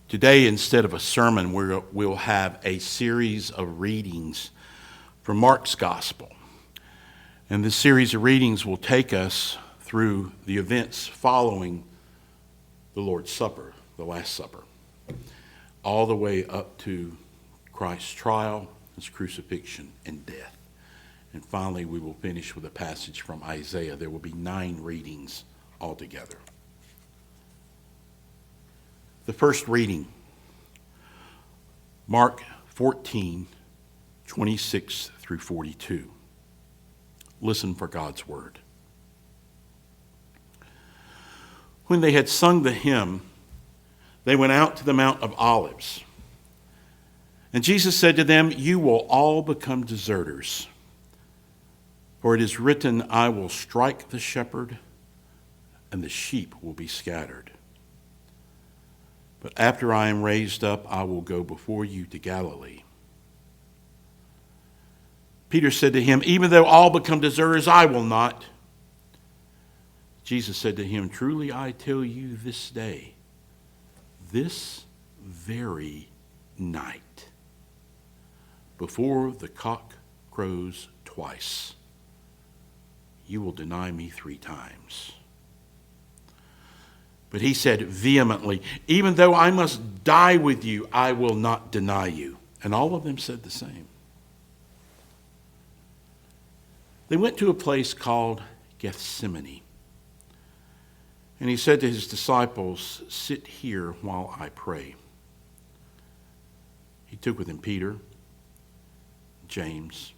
Today, instead of a sermon, we'll have a series of readings from Mark's Gospel. And this series of readings will take us through the events following the Lord's Supper, the Last Supper, all the way up to Christ's trial, his crucifixion, and death. And finally, we will finish with a passage from Isaiah. There will be 9 readings altogether. The first reading, Mark 14, 26 through 42. Listen for God's word. When they had sung the hymn, they went out to the Mount of Olives. And Jesus said to them, "You will all become deserters. For it is written, I will strike the shepherd, and the sheep will be scattered. But after I am raised up, I will go before you to Galilee." Peter said to him, "Even though all become deserters, I will not." Jesus said to him, "Truly I tell you this day, this very night, before the cock crows twice, you will deny me 3 times. But he said vehemently, "Even though I must die with you, I will not deny you." And all of them said the same. They went to a place called Gethsemane. And he said to his disciples, "Sit here while I pray." He took with him Peter, James,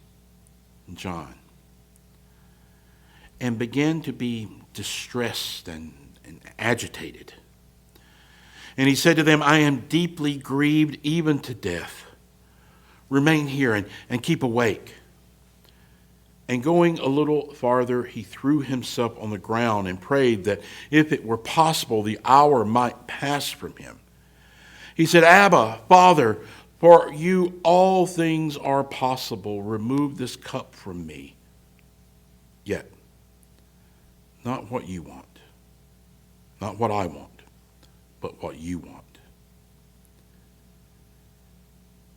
and John, and began to be distressed and agitated. And he said to them, "I am deeply grieved even to death. Remain here and keep awake." And going a little farther, he threw himself on the ground and prayed that if it were possible, the hour might pass from him. He said, "Abba, Father, for you all things are possible. Remove this cup from me. Yet, not what you want. Not what I want, but what you want."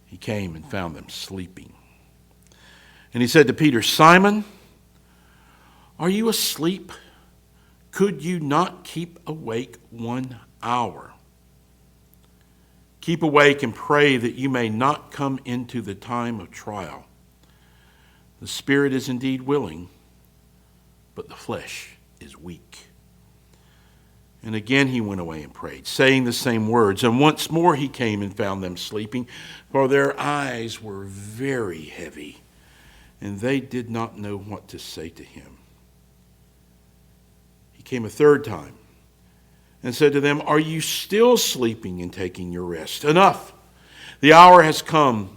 He came and found them sleeping. And he said to Peter, "Simon, are you asleep? Could you not keep awake 1 hour? Keep awake and pray that you may not come into the time of trial. The spirit is indeed willing, but the flesh is weak." And again he went away and prayed, saying the same words. And once more he came and found them sleeping, for their eyes were very heavy, and they did not know what to say to him. He came a 3rd time and said to them, "Are you still sleeping and taking your rest? Enough! The hour has come.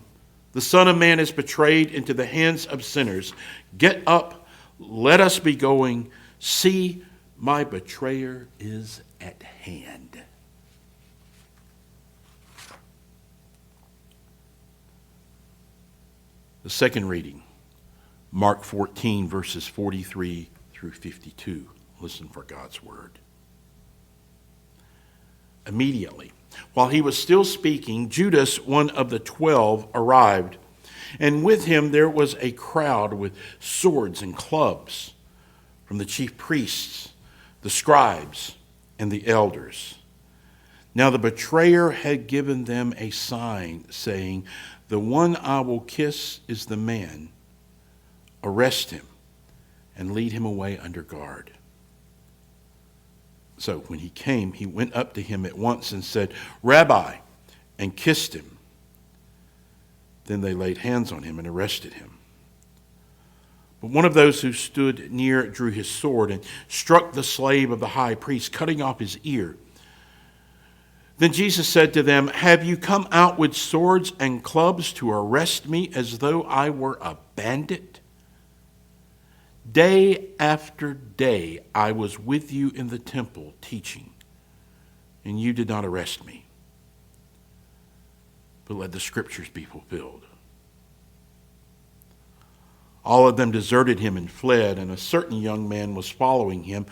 The Son of Man is betrayed into the hands of sinners. Get up, let us be going. See, my betrayer is at hand." The second reading, Mark 14, verses 43 through 52. Listen for God's word. Immediately, while he was still speaking, Judas, one of the 12, arrived, and with him there was a crowd with swords and clubs from the chief priests, the scribes, and the elders. Now the betrayer had given them a sign, saying, "The one I will kiss is the man. Arrest him and lead him away under guard." So when he came, he went up to him at once and said, "Rabbi," and kissed him. Then they laid hands on him and arrested him. But one of those who stood near drew his sword and struck the slave of the high priest, cutting off his ear. Then Jesus said to them, "Have you come out with swords and clubs to arrest me as though I were a bandit? Day after day I was with you in the temple teaching, and you did not arrest me. But let the scriptures be fulfilled." All of them deserted him and fled, and a certain young man was following him,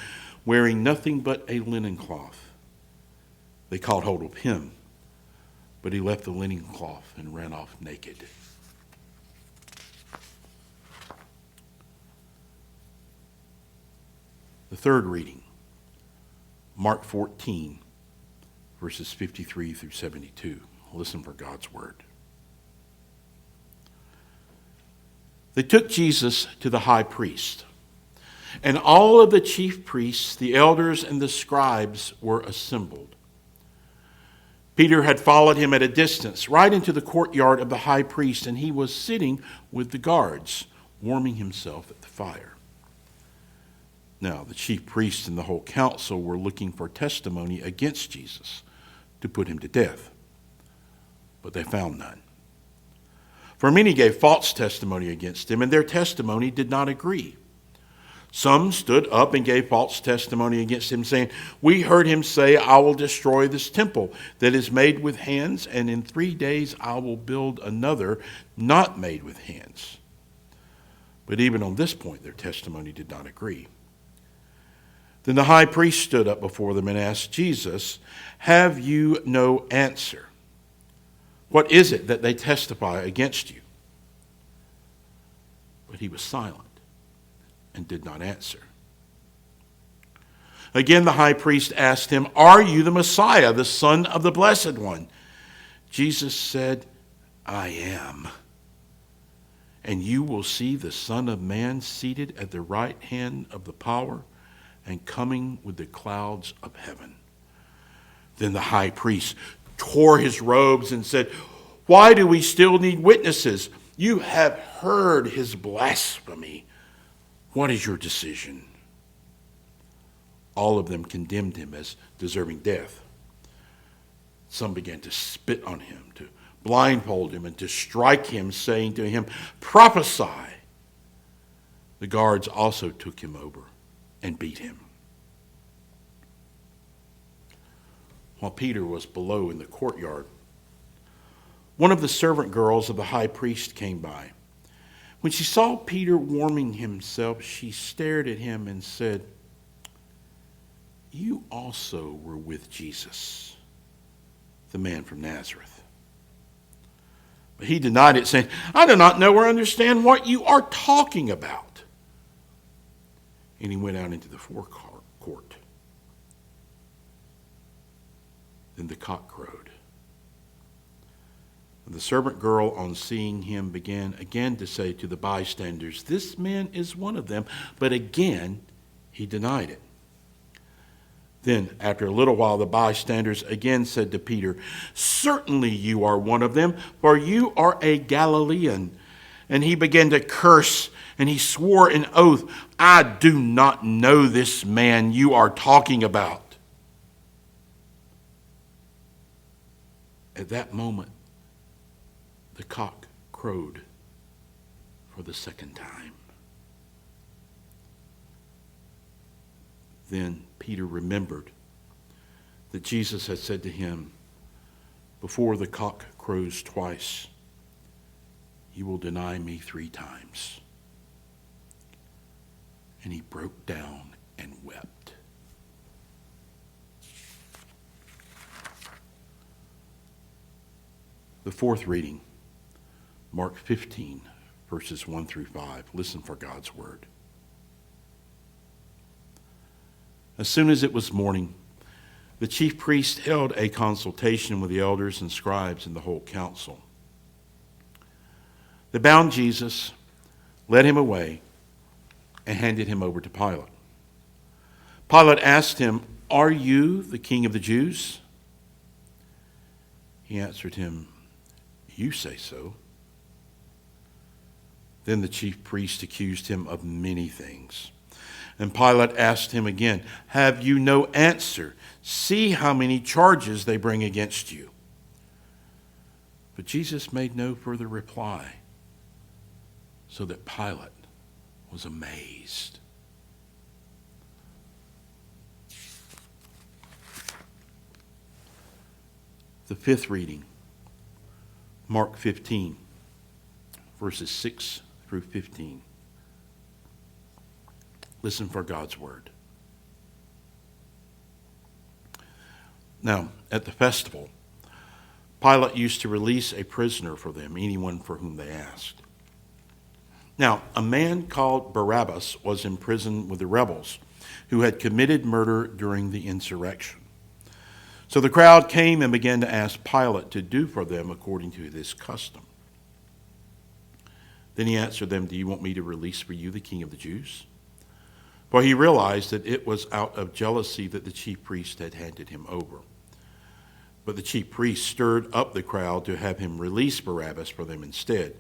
wearing nothing but a linen cloth. They caught hold of him, but he left the linen cloth and ran off naked. The third reading, Mark 14, verses 53 through 72. Listen for God's word. They took Jesus to the high priest, and all of the chief priests, the elders, and the scribes were assembled. Peter had followed him at a distance, right into the courtyard of the high priest, and he was sitting with the guards, warming himself at the fire. Now, the chief priests and the whole council were looking for testimony against Jesus to put him to death, but they found none. For many gave false testimony against him, and their testimony did not agree. Some stood up and gave false testimony against him, saying, "We heard him say, 'I will destroy this temple that is made with hands, and in 3 days I will build another not made with hands.'" But even on this point, their testimony did not agree. Then the high priest stood up before them and asked Jesus, "Have you no answer? What is it that they testify against you?" But he was silent and did not answer. Again, the high priest asked him, "Are you the Messiah, the Son of the Blessed One?" Jesus said, "I am. And you will see the Son of Man seated at the right hand of the power and coming with the clouds of heaven." Then the high priest tore his robes and said, "Why do we still need witnesses? You have heard his blasphemy. What is your decision?" All of them condemned him as deserving death. Some began to spit on him, to blindfold him, and to strike him, saying to him, "Prophesy." The guards also took him over and beat him. While Peter was below in the courtyard, one of the servant girls of the high priest came by. When she saw Peter warming himself, she stared at him and said, "You also were with Jesus, the man from Nazareth." But he denied it, saying, "I do not know or understand what you are talking about." And he went out into the forecourt. Then the cock crowed. And the servant girl, on seeing him, began again to say to the bystanders, "This man is one of them." But again he denied it. Then, after a little while, the bystanders again said to Peter, "Certainly you are one of them, for you are a Galilean." And he began to curse, and he swore an oath, "I do not know this man you are talking about." At that moment, the cock crowed for the second time. Then Peter remembered that Jesus had said to him, "Before the cock crows twice, you will deny me 3 times." And he broke down and wept. The fourth reading, Mark 15, verses 1 through 5. Listen for God's word. As soon as it was morning, the chief priest held a consultation with the elders and scribes and the whole council. They bound Jesus, led him away, and handed him over to Pilate. Pilate asked him, "Are you the king of the Jews?" He answered him, "You say so." Then the chief priest accused him of many things. And Pilate asked him again, "Have you no answer? See how many charges they bring against you." But Jesus made no further reply, so that Pilate was amazed. The fifth reading, Mark 15, verses 6 through 15. Listen for God's word. Now, at the festival, Pilate used to release a prisoner for them, anyone for whom they asked. Now, a man called Barabbas was in prison with the rebels who had committed murder during the insurrection. So the crowd came and began to ask Pilate to do for them according to this custom. Then he answered them, "Do you want me to release for you the king of the Jews?" For he realized that it was out of jealousy that the chief priest had handed him over. But the chief priest stirred up the crowd to have him release Barabbas for them instead.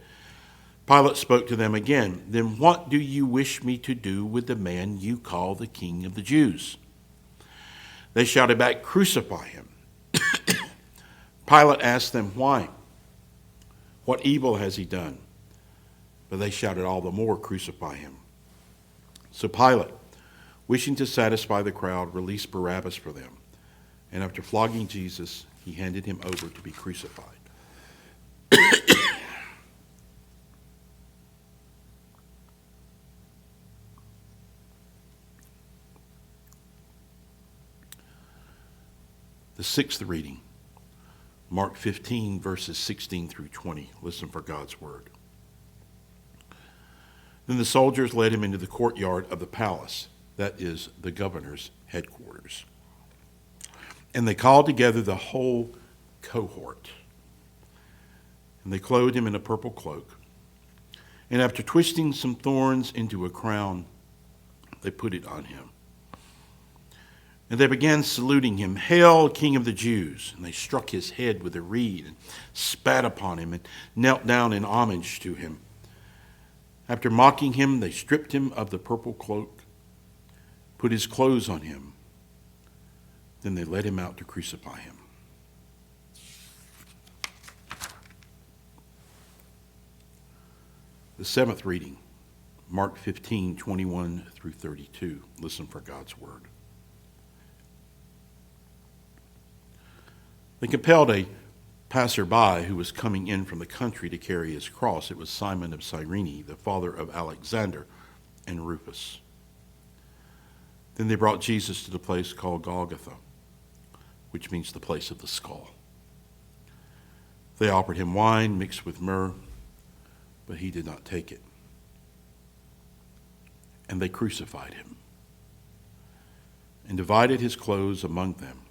Pilate spoke to them again. "Then what do you wish me to do with the man you call the king of the Jews?" They shouted back, "Crucify him." Pilate asked them, "Why? What evil has he done?" But they shouted all the more, "Crucify him." So Pilate, wishing to satisfy the crowd, released Barabbas for them. And after flogging Jesus, he handed him over to be crucified. The sixth reading, Mark 15, verses 16 through 20. Listen for God's word. Then the soldiers led him into the courtyard of the palace, that is, the governor's headquarters. And they called together the whole cohort. And they clothed him in a purple cloak. And after twisting some thorns into a crown, they put it on him. And they began saluting him, "Hail, King of the Jews!" And they struck his head with a reed and spat upon him and knelt down in homage to him. After mocking him, they stripped him of the purple cloak, put his clothes on him. Then they led him out to crucify him. The seventh reading, Mark 15, 21 through 32. Listen for God's word. They compelled a passerby who was coming in from the country to carry his cross. It was Simon of Cyrene, the father of Alexander and Rufus. Then they brought Jesus to the place called Golgotha, which means the place of the skull. They offered him wine mixed with myrrh, but he did not take it. And they crucified him and divided his clothes among them,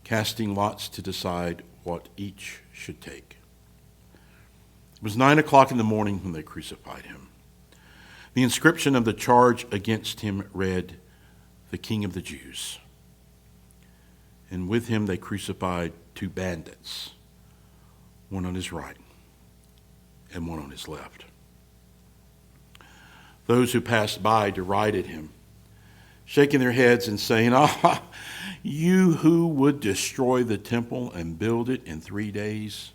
casting lots to decide what each should take. It was 9 o'clock in the morning when they crucified him. The inscription of the charge against him read, "The King of the Jews." And with him they crucified two bandits, one on his right and one on his left. Those who passed by derided him, shaking their heads and saying, "Ah, you who would destroy the temple and build it in 3 days,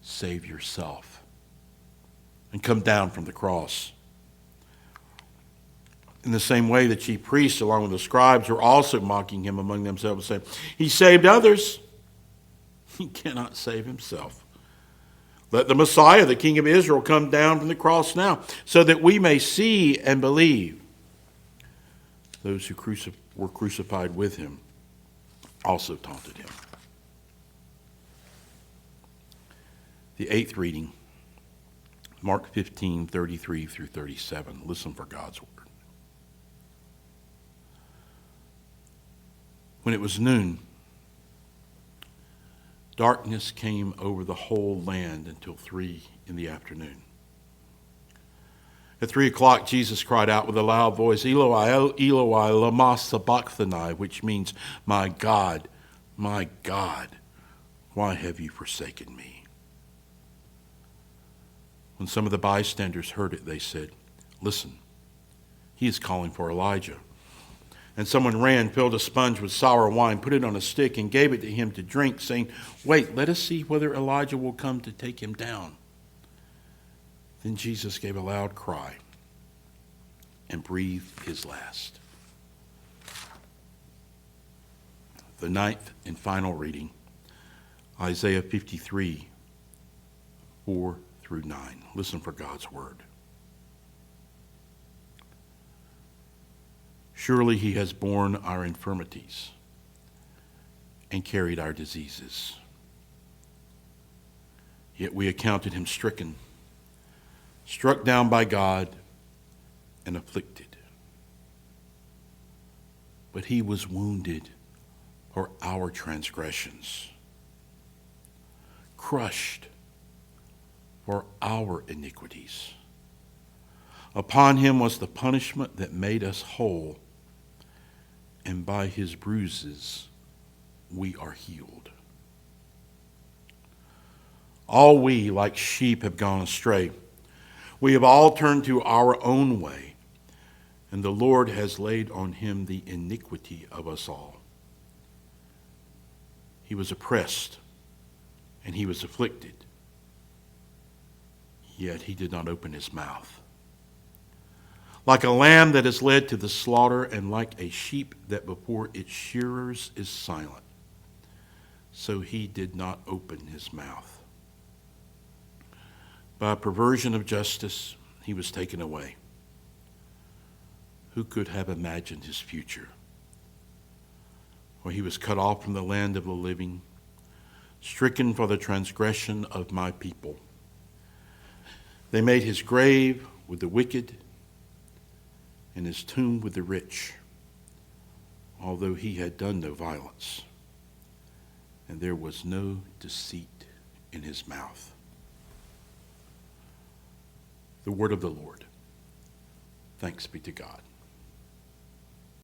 save yourself and come down from the cross." In the same way, the chief priests, along with the scribes, were also mocking him among themselves, saying, "He saved others. He cannot save himself. Let the Messiah, the King of Israel, come down from the cross now, so that we may see and believe." Those who were crucified with him also taunted him. The eighth reading, Mark 15, 33 through 37. Listen for God's word. When it was noon, darkness came over the whole land until 3 in the afternoon. At 3 o'clock, Jesus cried out with a loud voice, "Eloi, Eloi, lama sabachthani," which means, my God, why have you forsaken me?" When some of the bystanders heard it, they said, "Listen, he is calling for Elijah." And someone ran, filled a sponge with sour wine, put it on a stick, and gave it to him to drink, saying, "Wait, let us see whether Elijah will come to take him down." Then Jesus gave a loud cry and breathed his last. The ninth and final reading, Isaiah 53, 4 through 9. Listen for God's word. "Surely he has borne our infirmities and carried our diseases. Yet we accounted him stricken, struck down by God, and afflicted. But he was wounded for our transgressions, crushed for our iniquities. Upon him was the punishment that made us whole, and by his bruises we are healed. All we, like sheep, have gone astray. We have all turned to our own way, and the Lord has laid on him the iniquity of us all. He was oppressed, and he was afflicted, yet he did not open his mouth. Like a lamb that is led to the slaughter, and like a sheep that before its shearers is silent, so he did not open his mouth. By perversion of justice, he was taken away. Who could have imagined his future? For he was cut off from the land of the living, stricken for the transgression of my people. They made his grave with the wicked and his tomb with the rich, although he had done no violence, and there was no deceit in his mouth. The word of the Lord. Thanks be to God.